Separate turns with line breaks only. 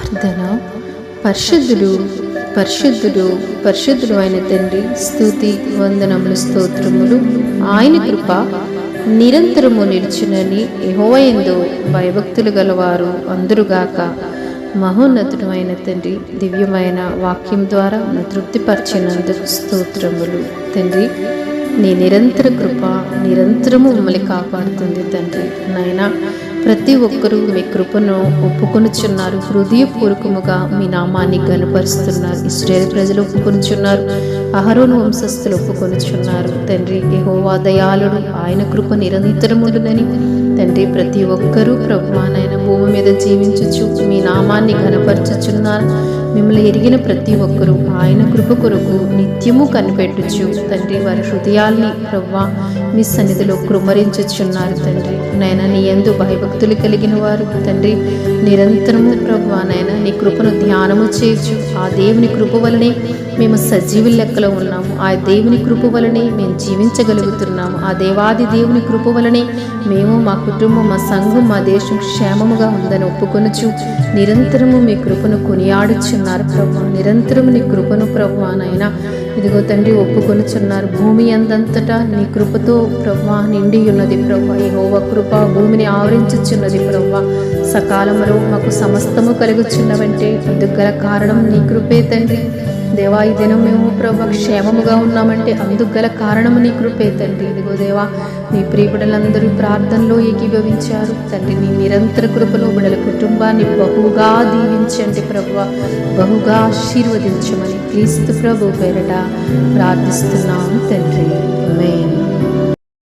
ప్రార్థన. పరిశుద్ధుడు పరిశుద్ధుడు పరిశుద్ధుడు అయిన తండ్రి, స్తుతి వందనములు స్తోత్రములు. ఆయన కృప నిరంతరము నిలిచునని యెహోవా యందు భయభక్తులు గలవారు అందరుగాక. మహోన్నతుడు అయిన తండ్రి, దివ్యమైన వాక్యం ద్వారా తృప్తిపరిచినందుకు స్తోత్రములు. తండ్రి, నీ నిరంతర కృప నిరంతరము మమ్మల్ని కాపాడుతుంది తండ్రి. నాయనా, ప్రతి ఒక్కరూ మీ కృపను ఒప్పుకొనుచున్నారు, హృదయపూర్వకముగా మీ నామాన్ని గనుపరుస్తున్నారు. ఇశ్రాయేలు ప్రజలు ఒప్పుకొనుచున్నారు, అహరోను వంశస్థులు ఒప్పుకొనుచున్నారు. తండ్రి, యెహోవా దయాళుడు, ఆయన కృప నిరంతరముండునని తండ్రి ప్రతి ఒక్కరూ ప్రభువానైన భూమి మీద జీవించుచు మీ నామాన్ని ఘనపరచుచున్నారు. మిమ్మల్ని ఎరిగిన ప్రతి ఒక్కరూ ఆయన కృప కొరకు నిత్యము కనిపెట్టుచు తండ్రి వారి హృదయాల్ని ప్రభువా మీ సన్నిధిలో కృమ్మరించుచున్నారు. తండ్రి నాయన, నీ యందు భయభక్తులు కలిగిన వారు తండ్రి నిరంతరము ప్రభువానైనా నీ కృపను ధ్యానము చేయొచ్చు. ఆ దేవుని కృప వలనే మేము సజీవుల లెక్కలో ఉన్నాము. ఆ దేవుని కృప వలనే మేము జీవించగలుగుతున్నాము. ఆ దేవాది దేవుని కృప వలనే మేము, మా కుటుంబం, మా సంఘం, మా దేశం క్షేమముగా ఉందని ఒప్పుకొనుచు నిరంతరము మీ కృపను కొనియాడుచున్నారు ప్రభు. నిరంతరము నీ కృపను ప్రభువానైనా ఇదిగో తండ్రి ఒప్పుకొనుచున్నారు. భూమి అందంతటా నీ కృపతో ప్రభువా నిండి ఉన్నది ప్రభువా. యెహోవా కృప భూమిని ఆవరించుచున్నది ప్రభువా. సకాలంలో మాకు సమస్తము కలుగుచున్నవంటే అందుకు గల కారణం నీ కృపే తండ్రి. దేవా, ఈ దినం మేము ప్రభు క్షేమముగా ఉన్నామంటే అందుకు గల కారణము నీ కృపే తండ్రి. ఇదిగో దేవా, మీ ప్రియబిడలందరూ ప్రార్థనలో ఏకీభవించారు తండ్రి. నీ నిరంతర కృపలో బిడల కుటుంబాన్ని బహుగా దీవించండి ప్రభువ, బహుగా ఆశీర్వదించమని క్రీస్తు ప్రభు పేరట ప్రార్థిస్తున్నాము తండ్రి. ఆమేన్.